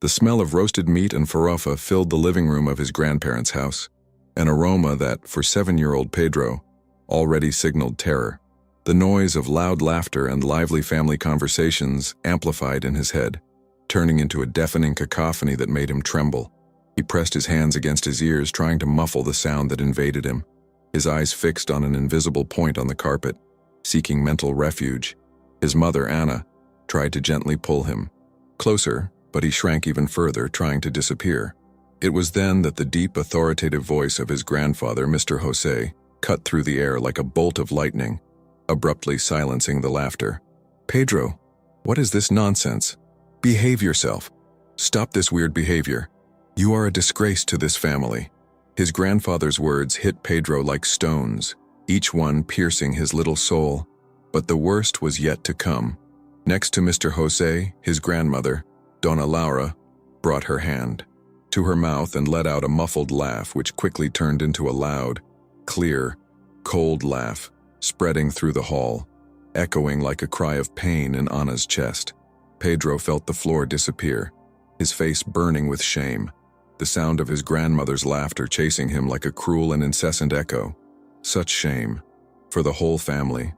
The smell of roasted meat and farofa filled the living room of his grandparents' house, an aroma that, for 7-year-old Pedro, already signaled terror. The noise of loud laughter and lively family conversations amplified in his head, turning into a deafening cacophony that made him tremble. He pressed his hands against his ears, trying to muffle the sound that invaded him, his eyes fixed on an invisible point on the carpet, seeking mental refuge. His mother, Anna, tried to gently pull him closer, but he shrank even further, trying to disappear. It was then that the deep, authoritative voice of his grandfather, Mr. Jose, cut through the air like a bolt of lightning, abruptly silencing the laughter. "Pedro, what is this nonsense? Behave yourself. Stop this weird behavior. You are a disgrace to this family." His grandfather's words hit Pedro like stones, each one piercing his little soul. But the worst was yet to come. Next to Mr. Jose, his grandmother, Donna Laura, brought her hand to her mouth and let out a muffled laugh which quickly turned into a loud, clear, cold laugh, spreading through the hall, echoing like a cry of pain in Anna's chest. Pedro felt the floor disappear, his face burning with shame, the sound of his grandmother's laughter chasing him like a cruel and incessant echo. Such shame. For the whole family.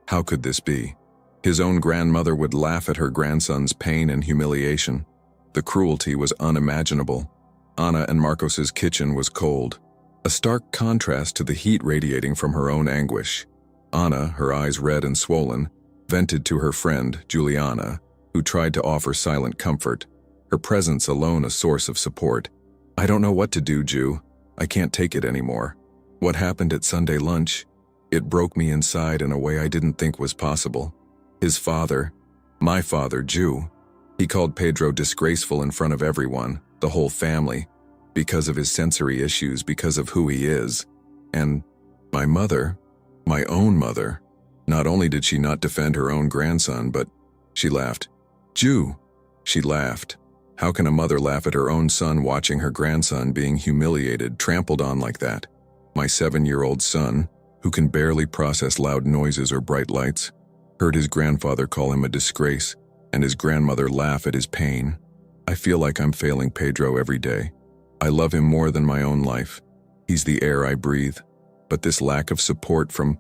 How could this be? His own grandmother would laugh at her grandson's pain and humiliation. The cruelty was unimaginable. Anna and Marcos's kitchen was cold, a stark contrast to the heat radiating from her own anguish. Anna, her eyes red and swollen, vented to her friend, Juliana, who tried to offer silent comfort, her presence alone a source of support. "I don't know what to do, Ju. I can't take it anymore. What happened at Sunday lunch? It broke me inside in a way I didn't think was possible." His father, my father, Ju, he called Pedro disgraceful in front of everyone, the whole family, because of his sensory issues, because of who he is. And my mother, my own mother, not only did she not defend her own grandson, but she laughed. "Ju," she laughed. How can a mother laugh at her own son watching her grandson being humiliated, trampled on like that? My 7-year-old son, who can barely process loud noises or bright lights, heard his grandfather call him a disgrace, and his grandmother laugh at his pain. I feel like I'm failing Pedro every day. I love him more than my own life. He's the air I breathe. But this lack of support from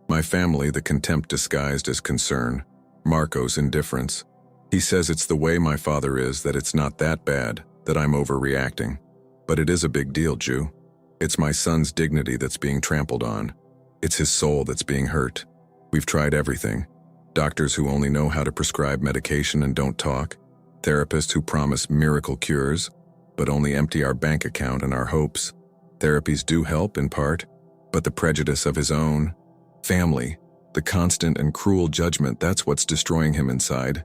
my family, the contempt disguised as concern, Marco's indifference. He says it's the way my father is, that it's not that bad, that I'm overreacting. But it is a big deal, Ju. It's my son's dignity that's being trampled on. It's his soul that's being hurt. We've tried everything. Doctors who only know how to prescribe medication and don't talk. Therapists who promise miracle cures, but only empty our bank account and our hopes. Therapies do help in part, but the prejudice of his own family, the constant and cruel judgment, that's what's destroying him inside.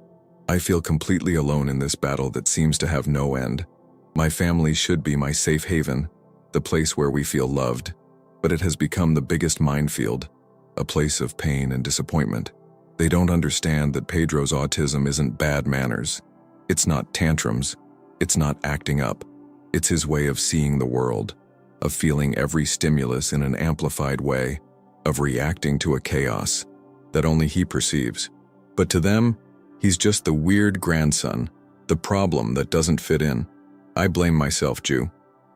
I feel completely alone in this battle that seems to have no end. My family should be my safe haven, the place where we feel loved, but it has become the biggest minefield, a place of pain and disappointment. They don't understand that Pedro's autism isn't bad manners. It's not tantrums. It's not acting up. It's his way of seeing the world, of feeling every stimulus in an amplified way, of reacting to a chaos that only he perceives. But to them, he's just the weird grandson, the problem that doesn't fit in. I blame myself, Ju.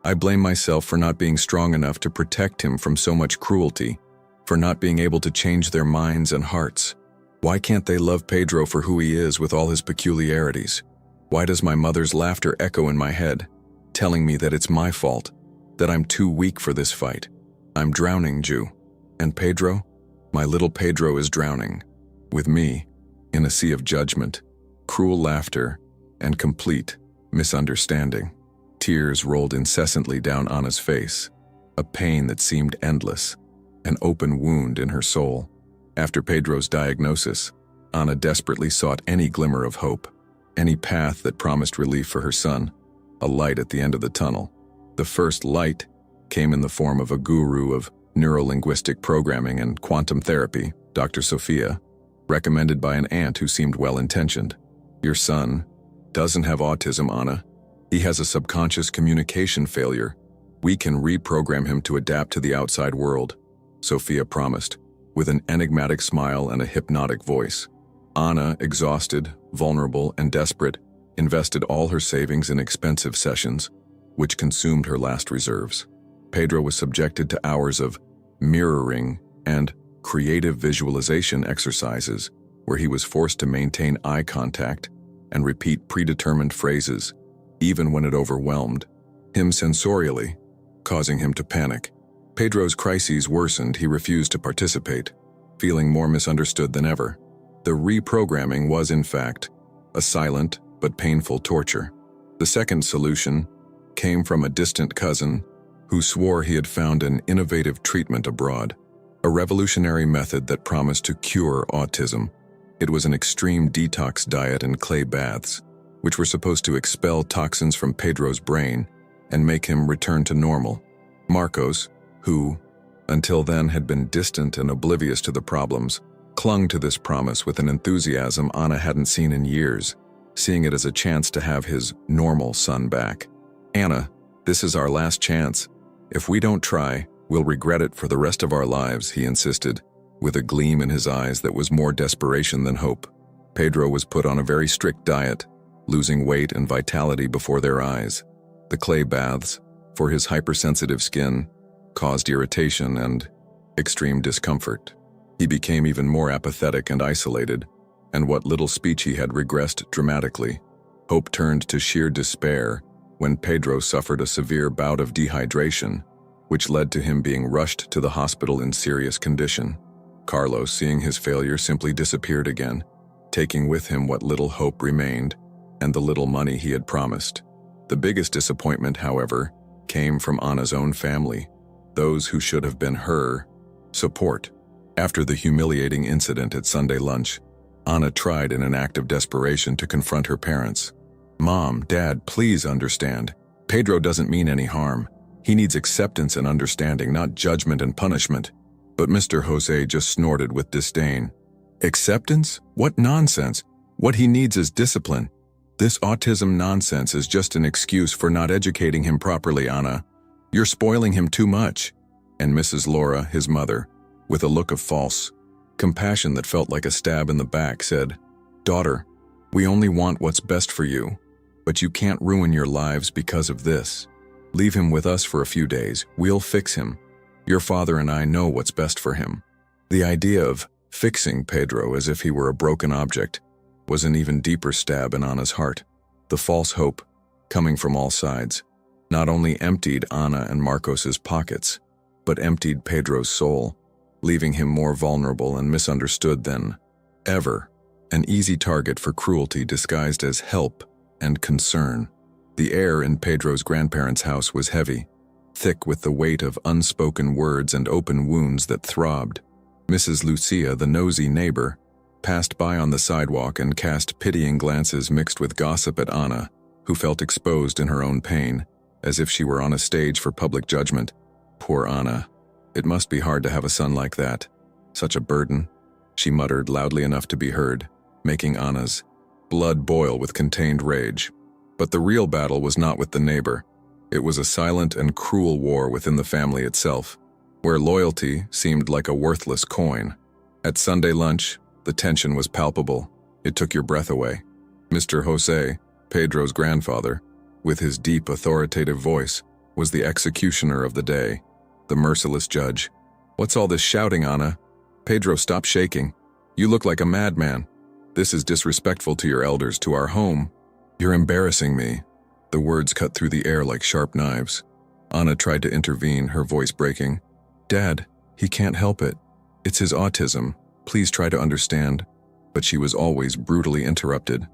I blame myself for not being strong enough to protect him from so much cruelty, for not being able to change their minds and hearts. Why can't they love Pedro for who he is with all his peculiarities? Why does my mother's laughter echo in my head, telling me that it's my fault, that I'm too weak for this fight? I'm drowning, Ju. And Pedro? My little Pedro is drowning, with me, in a sea of judgment, cruel laughter, and complete misunderstanding. Tears rolled incessantly down Anna's face, a pain that seemed endless, an open wound in her soul. After Pedro's diagnosis, Anna desperately sought any glimmer of hope, any path that promised relief for her son, a light at the end of the tunnel. The first light came in the form of a guru of neurolinguistic programming and quantum therapy, Dr. Sophia, recommended by an aunt who seemed well-intentioned. "Your son doesn't have autism, Anna. He has a subconscious communication failure. We can reprogram him to adapt to the outside world," Sophia promised, with an enigmatic smile and a hypnotic voice. Anna, exhausted, vulnerable, and desperate, invested all her savings in expensive sessions, which consumed her last reserves. Pedro was subjected to hours of mirroring and creative visualization exercises where he was forced to maintain eye contact and repeat predetermined phrases, even when it overwhelmed him sensorially, causing him to panic. Pedro's crises worsened. He refused to participate, feeling more misunderstood than ever. The reprogramming was, in fact, a silent but painful torture. The second solution came from a distant cousin who swore he had found an innovative treatment abroad, a revolutionary method that promised to cure autism. It was an extreme detox diet and clay baths, which were supposed to expel toxins from Pedro's brain and make him return to normal. Marcos, who, until then had been distant and oblivious to the problems, clung to this promise with an enthusiasm Anna hadn't seen in years, seeing it as a chance to have his normal son back. "Anna, this is our last chance. If we don't try, we'll regret it for the rest of our lives," he insisted, with a gleam in his eyes that was more desperation than hope. Pedro was put on a very strict diet, losing weight and vitality before their eyes. The clay baths, for his hypersensitive skin, caused irritation and extreme discomfort. He became even more apathetic and isolated, and what little speech he had regressed dramatically. Hope turned to sheer despair when Pedro suffered a severe bout of dehydration, which led to him being rushed to the hospital in serious condition. Carlos, seeing his failure, simply disappeared again, taking with him what little hope remained and the little money he had promised. The biggest disappointment, however, came from Anna's own family, those who should have been her support. After the humiliating incident at Sunday lunch, Anna tried in an act of desperation to confront her parents. "Mom, Dad, please understand. Pedro doesn't mean any harm. He needs acceptance and understanding, not judgment and punishment." But Mr. Jose just snorted with disdain. "Acceptance? What nonsense! What he needs is discipline. This autism nonsense is just an excuse for not educating him properly, Anna. You're spoiling him too much." And Mrs. Laura, his mother, with a look of false compassion that felt like a stab in the back, said, "Daughter, we only want what's best for you, but you can't ruin your lives because of this. Leave him with us for a few days. We'll fix him. Your father and I know what's best for him." The idea of fixing Pedro as if he were a broken object was an even deeper stab in Anna's heart. The false hope, coming from all sides, not only emptied Anna and Marcos's pockets, but emptied Pedro's soul, leaving him more vulnerable and misunderstood than ever, an easy target for cruelty disguised as help and concern. The air in Pedro's grandparents' house was heavy, thick with the weight of unspoken words and open wounds that throbbed. Mrs. Lucia, the nosy neighbor, passed by on the sidewalk and cast pitying glances mixed with gossip at Anna, who felt exposed in her own pain, as if she were on a stage for public judgment. Poor Anna. It must be hard to have a son like that. Such a burden, she muttered loudly enough to be heard, making Anna's blood boil with contained rage. But the real battle was not with the neighbor. It was a silent and cruel war within the family itself, where loyalty seemed like a worthless coin. At Sunday lunch, the tension was palpable. It took your breath away. Mr. Jose, Pedro's grandfather, with his deep authoritative voice, was the executioner of the day, the merciless judge. "What's all this shouting, Anna? Pedro, stop shaking. You look like a madman. This is disrespectful to your elders, to our home. You're embarrassing me." The words cut through the air like sharp knives. Anna tried to intervene, her voice breaking. "Dad, he can't help it. It's his autism. Please try to understand." But she was always brutally interrupted.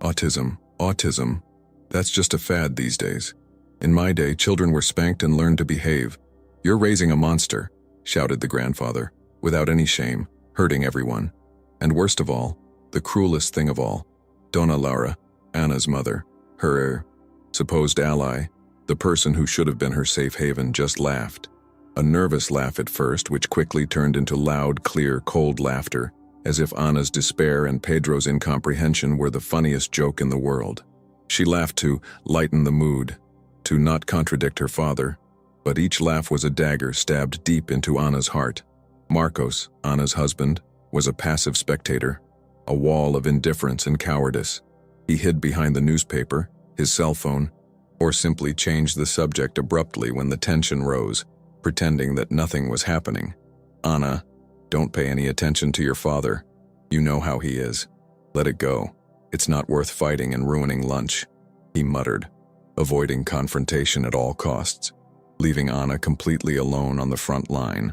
"Autism, autism. That's just a fad these days. In my day, children were spanked and learned to behave. You're raising a monster," shouted the grandfather, without any shame, hurting everyone. And worst of all, the cruelest thing of all, Donna Laura, Anna's mother, her supposed ally, the person who should have been her safe haven, just laughed. A nervous laugh at first, which quickly turned into loud, clear, cold laughter, as if Anna's despair and Pedro's incomprehension were the funniest joke in the world. She laughed to lighten the mood, to not contradict her father, but each laugh was a dagger stabbed deep into Anna's heart. Marcos, Anna's husband, was a passive spectator, a wall of indifference and cowardice. He hid behind the newspaper, his cell phone, or simply changed the subject abruptly when the tension rose, pretending that nothing was happening. "Anna, don't pay any attention to your father. You know how he is. Let it go. It's not worth fighting and ruining lunch," he muttered, avoiding confrontation at all costs, leaving Anna completely alone on the front line,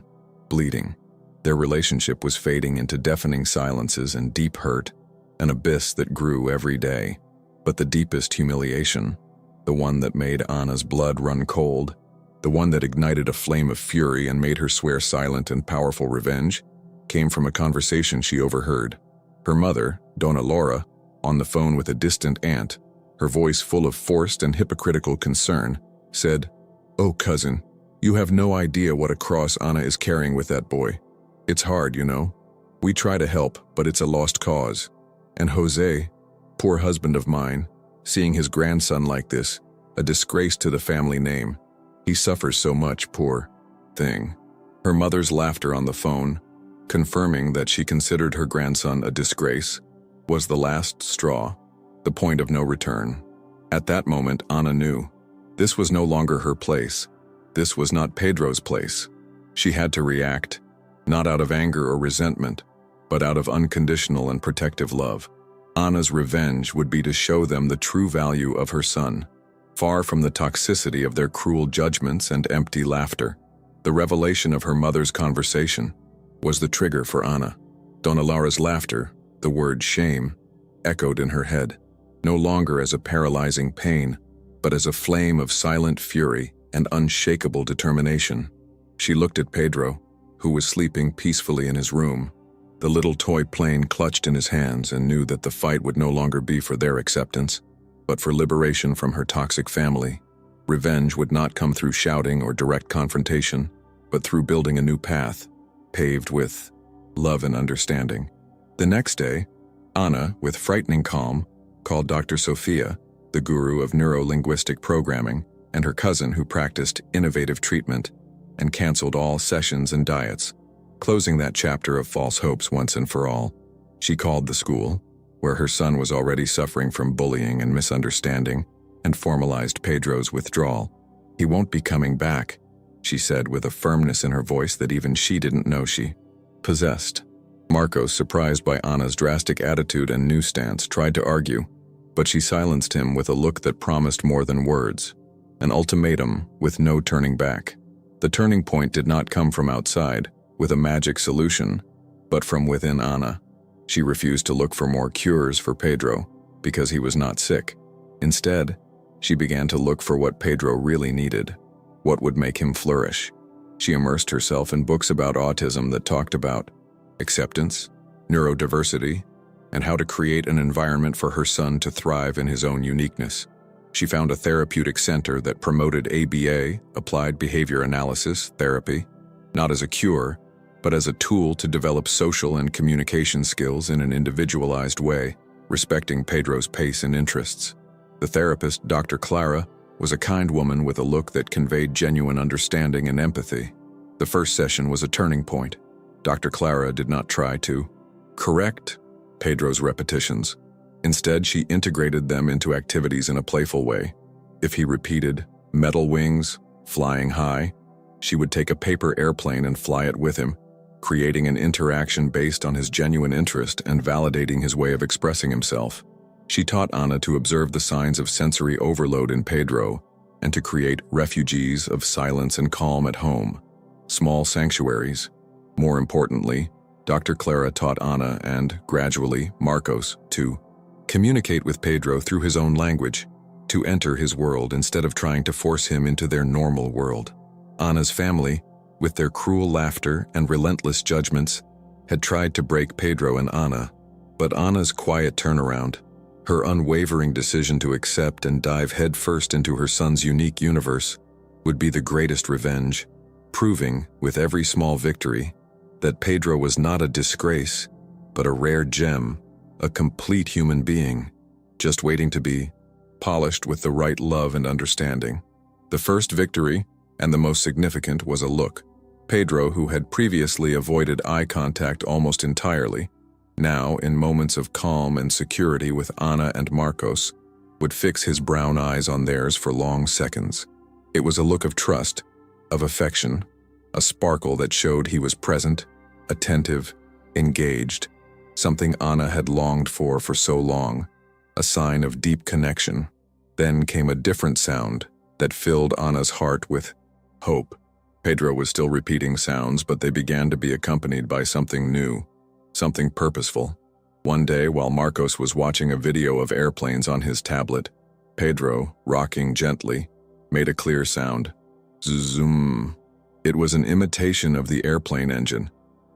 bleeding. Their relationship was fading into deafening silences and deep hurt, an abyss that grew every day. But the deepest humiliation, the one that made Anna's blood run cold, the one that ignited a flame of fury and made her swear silent and powerful revenge, came from a conversation she overheard. Her mother, Donna Laura, on the phone with a distant aunt, her voice full of forced and hypocritical concern, said, "Oh, cousin, you have no idea what a cross Anna is carrying with that boy. It's hard, you know. We try to help, but it's a lost cause. And Jose, poor husband of mine, seeing his grandson like this, a disgrace to the family name. He suffers so much, poor thing." Her mother's laughter on the phone, confirming that she considered her grandson a disgrace, was the last straw, the point of no return. At that moment, Anna knew. This was no longer her place. This was not Pedro's place. She had to react, not out of anger or resentment, but out of unconditional and protective love. Anna's revenge would be to show them the true value of her son, far from the toxicity of their cruel judgments and empty laughter. The revelation of her mother's conversation was the trigger for Anna. Donna Laura's laughter, the word shame, echoed in her head, no longer as a paralyzing pain, but as a flame of silent fury and unshakable determination. She looked at Pedro, who was sleeping peacefully in his room, the little toy plane clutched in his hands, and knew that the fight would no longer be for their acceptance, but for liberation from her toxic family. Revenge would not come through shouting or direct confrontation, but through building a new path, paved with love and understanding. The next day, Anna, with frightening calm, called Dr. Sophia, the guru of neuro-linguistic programming, and her cousin who practiced innovative treatment, and canceled all sessions and diets, closing that chapter of false hopes once and for all. She called the school, where her son was already suffering from bullying and misunderstanding, and formalized Pedro's withdrawal. "He won't be coming back," she said with a firmness in her voice that even she didn't know she possessed. Marcos, surprised by Anna's drastic attitude and new stance, tried to argue, but she silenced him with a look that promised more than words, an ultimatum with no turning back. The turning point did not come from outside, with a magic solution, but from within Anna. She refused to look for more cures for Pedro, because he was not sick. Instead, she began to look for what Pedro really needed, what would make him flourish. She immersed herself in books about autism that talked about acceptance, neurodiversity, and how to create an environment for her son to thrive in his own uniqueness. She found a therapeutic center that promoted ABA, applied behavior analysis, therapy, not as a cure, but as a tool to develop social and communication skills in an individualized way, respecting Pedro's pace and interests. The therapist, Dr. Clara, was a kind woman with a look that conveyed genuine understanding and empathy. The first session was a turning point. Dr. Clara did not try to correct Pedro's repetitions. Instead, she integrated them into activities in a playful way. If he repeated, "metal wings, flying high," she would take a paper airplane and fly it with him, creating an interaction based on his genuine interest and validating his way of expressing himself. She taught Anna to observe the signs of sensory overload in Pedro and to create refuges of silence and calm at home, small sanctuaries. More importantly, Dr. Clara taught Anna and, gradually, Marcos to communicate with Pedro through his own language, to enter his world instead of trying to force him into their normal world. Anna's family, with their cruel laughter and relentless judgments, had tried to break Pedro and Anna, but Anna's quiet turnaround, her unwavering decision to accept and dive headfirst into her son's unique universe, would be the greatest revenge, proving, with every small victory, that Pedro was not a disgrace, but a rare gem, a complete human being, just waiting to be polished with the right love and understanding. The first victory, and the most significant, was a look. Pedro, who had previously avoided eye contact almost entirely, Now, in moments of calm and security with Anna and Marcos, would fix his brown eyes on theirs for long seconds. It was a look of trust, of affection, a sparkle that showed he was present, attentive, engaged, something Anna had longed for so long, a sign of deep connection. Then came a different sound that filled Anna's heart with hope. Pedro was still repeating sounds, but they began to be accompanied by something new, something purposeful. One day, while Marcos was watching a video of airplanes on his tablet, Pedro, rocking gently, made a clear sound. Zoom. It was an imitation of the airplane engine,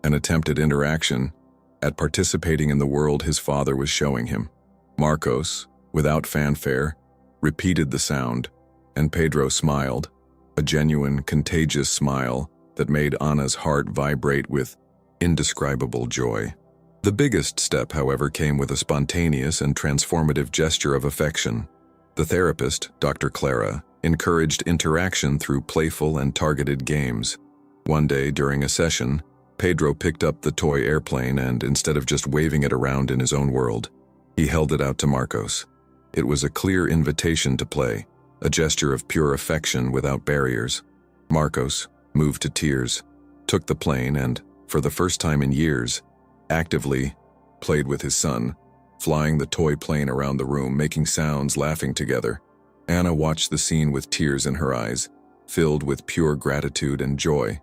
an attempt at interaction, at participating in the world his father was showing him. Marcos, without fanfare, repeated the sound, and Pedro smiled, a genuine, contagious smile that made Anna's heart vibrate with indescribable joy. The biggest step, however, came with a spontaneous and transformative gesture of affection. The therapist, Dr. Clara, encouraged interaction through playful and targeted games. One day during a session, Pedro picked up the toy airplane and, instead of just waving it around in his own world, he held it out to Marcos. It was a clear invitation to play, a gesture of pure affection without barriers. Marcos, moved to tears, took the plane and, for the first time in years, actively played with his son, flying the toy plane around the room, making sounds, laughing together. Anna watched the scene with tears in her eyes, filled with pure gratitude and joy.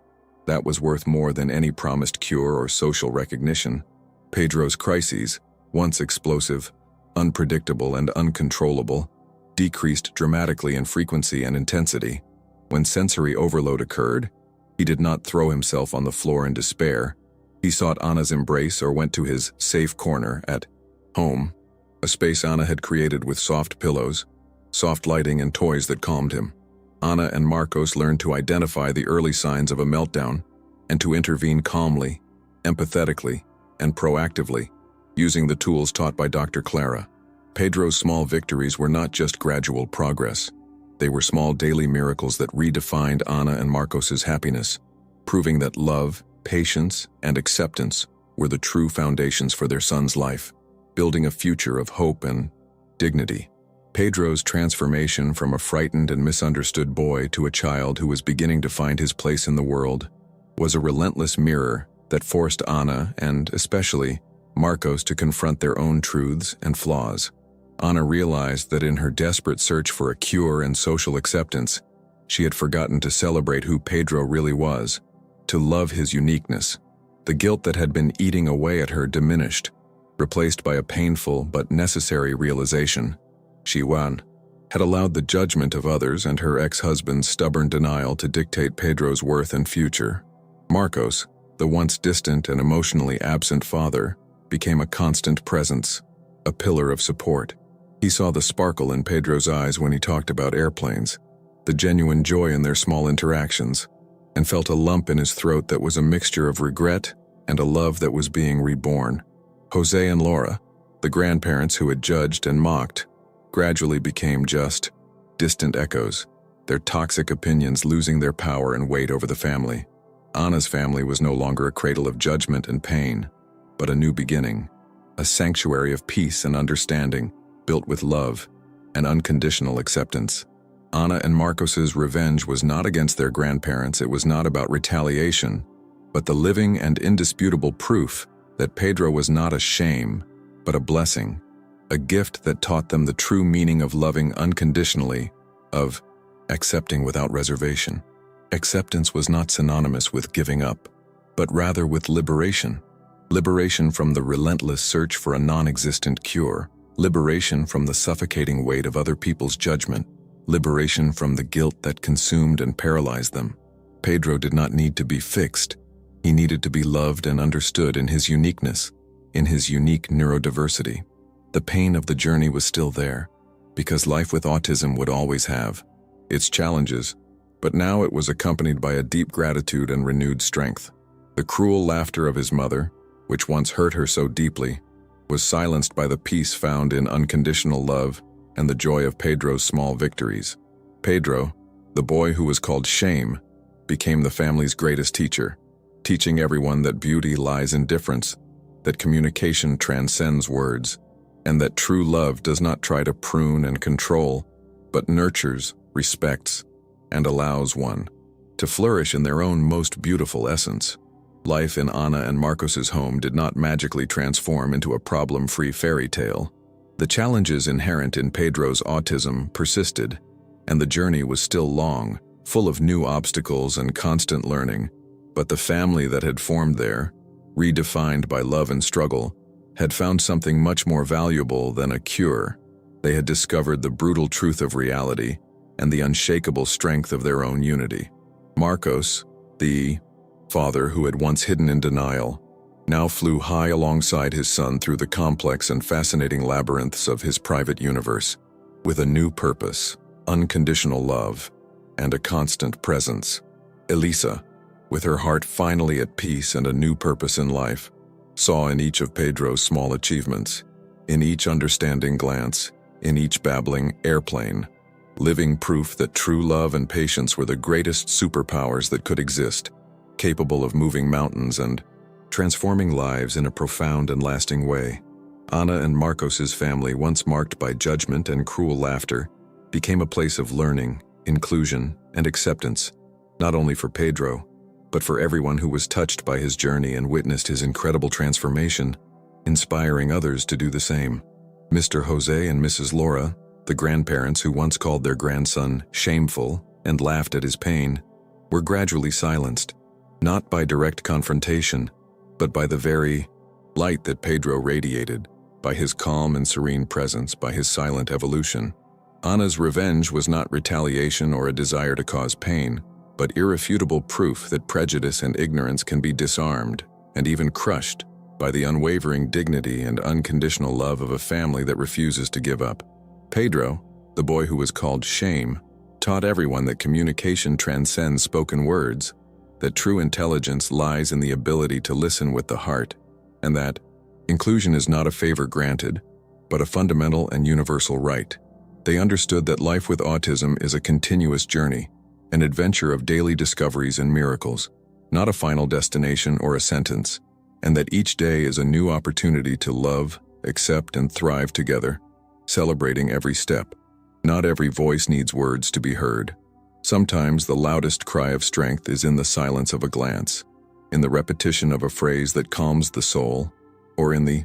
That was worth more than any promised cure or social recognition. Pedro's crises, once explosive, unpredictable and uncontrollable, decreased dramatically in frequency and intensity. When sensory overload occurred, he did not throw himself on the floor in despair. He sought Anna's embrace or went to his safe corner at home, a space Anna had created with soft pillows, soft lighting and toys that calmed him. Anna and Marcos learned to identify the early signs of a meltdown and to intervene calmly, empathetically, and proactively, using the tools taught by Dr. Clara. Pedro's small victories were not just gradual progress. They were small daily miracles that redefined Anna and Marcos's happiness, proving that love, patience, and acceptance were the true foundations for their son's life, building a future of hope and dignity. Pedro's transformation from a frightened and misunderstood boy to a child who was beginning to find his place in the world was a relentless mirror that forced Anna and, especially, Marcos to confront their own truths and flaws. Anna realized that in her desperate search for a cure and social acceptance, she had forgotten to celebrate who Pedro really was, to love his uniqueness. The guilt that had been eating away at her diminished, replaced by a painful but necessary realization. She, Juan, had allowed the judgment of others and her ex-husband's stubborn denial to dictate Pedro's worth and future. Marcos, the once distant and emotionally absent father, became a constant presence, a pillar of support. He saw the sparkle in Pedro's eyes when he talked about airplanes, the genuine joy in their small interactions, and felt a lump in his throat that was a mixture of regret and a love that was being reborn. Jose and Laura, the grandparents who had judged and mocked, gradually became just distant echoes, their toxic opinions losing their power and weight over the family. Anna's family was no longer a cradle of judgment and pain, but a new beginning, a sanctuary of peace and understanding, built with love and unconditional acceptance. Anna and Marcos's revenge was not against their grandparents. It was not about retaliation, but the living and indisputable proof that Pedro was not a shame, but a blessing, a gift that taught them the true meaning of loving unconditionally, of accepting without reservation. Acceptance was not synonymous with giving up, but rather with liberation. Liberation from the relentless search for a non-existent cure. Liberation from the suffocating weight of other people's judgment. Liberation from the guilt that consumed and paralyzed them. Pedro did not need to be fixed. He needed to be loved and understood in his uniqueness, in his unique neurodiversity. The pain of the journey was still there, because life with autism would always have its challenges, but now it was accompanied by a deep gratitude and renewed strength. The cruel laughter of his mother, which once hurt her so deeply, was silenced by the peace found in unconditional love and the joy of Pedro's small victories. Pedro, the boy who was called Shame, became the family's greatest teacher, teaching everyone that beauty lies in difference, that communication transcends words, and that true love does not try to prune and control, but nurtures, respects, and allows one to flourish in their own most beautiful essence. Life in Anna and Marcos's home did not magically transform into a problem-free fairy tale. The challenges inherent in Pedro's autism persisted, and the journey was still long, full of new obstacles and constant learning. But the family that had formed there, redefined by love and struggle, had found something much more valuable than a cure. They had discovered the brutal truth of reality and the unshakable strength of their own unity. Marcos, the father who had once hidden in denial, now flew high alongside his son through the complex and fascinating labyrinths of his private universe, with a new purpose, unconditional love, and a constant presence. Elisa, with her heart finally at peace and a new purpose in life, saw in each of Pedro's small achievements, in each understanding glance, in each babbling airplane, living proof that true love and patience were the greatest superpowers that could exist, capable of moving mountains and transforming lives in a profound and lasting way. Anna and Marcos's family, once marked by judgment and cruel laughter, became a place of learning, inclusion, and acceptance, not only for Pedro, but for everyone who was touched by his journey and witnessed his incredible transformation, inspiring others to do the same. Mr. Jose and Mrs. Laura, the grandparents who once called their grandson shameful and laughed at his pain, were gradually silenced, not by direct confrontation, but by the very light that Pedro radiated, by his calm and serene presence, by his silent evolution. Anna's revenge was not retaliation or a desire to cause pain, but irrefutable proof that prejudice and ignorance can be disarmed and even crushed by the unwavering dignity and unconditional love of a family that refuses to give up. Pedro, the boy who was called Shame, taught everyone that communication transcends spoken words, that true intelligence lies in the ability to listen with the heart, and that inclusion is not a favor granted, but a fundamental and universal right. They understood that life with autism is a continuous journey, an adventure of daily discoveries and miracles, not a final destination or a sentence, and that each day is a new opportunity to love, accept, and thrive together, celebrating every step. Not every voice needs words to be heard. Sometimes the loudest cry of strength is in the silence of a glance, in the repetition of a phrase that calms the soul, or in the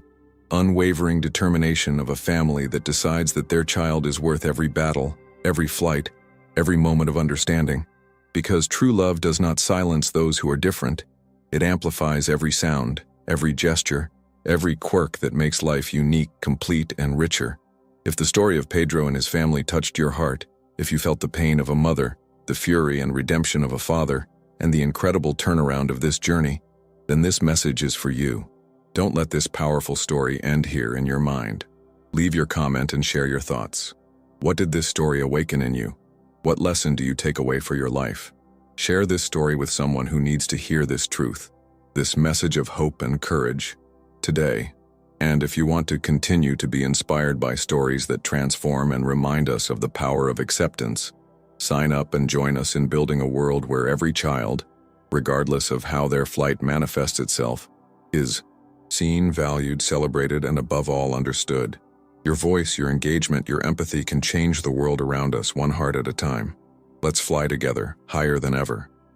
unwavering determination of a family that decides that their child is worth every battle, every flight, every moment of understanding. Because true love does not silence those who are different, it amplifies every sound, every gesture, every quirk that makes life unique, complete, and richer. If the story of Pedro and his family touched your heart, if you felt the pain of a mother, the fury and redemption of a father, and the incredible turnaround of this journey, then this message is for you. Don't let this powerful story end here in your mind. Leave your comment and share your thoughts. What did this story awaken in you? What lesson do you take away for your life? Share this story with someone who needs to hear this truth, this message of hope and courage, today. And if you want to continue to be inspired by stories that transform and remind us of the power of acceptance, sign up and join us in building a world where every child, regardless of how their flight manifests itself, is seen, valued, celebrated, and above all understood. Your voice, your engagement, your empathy can change the world around us one heart at a time. Let's fly together, higher than ever.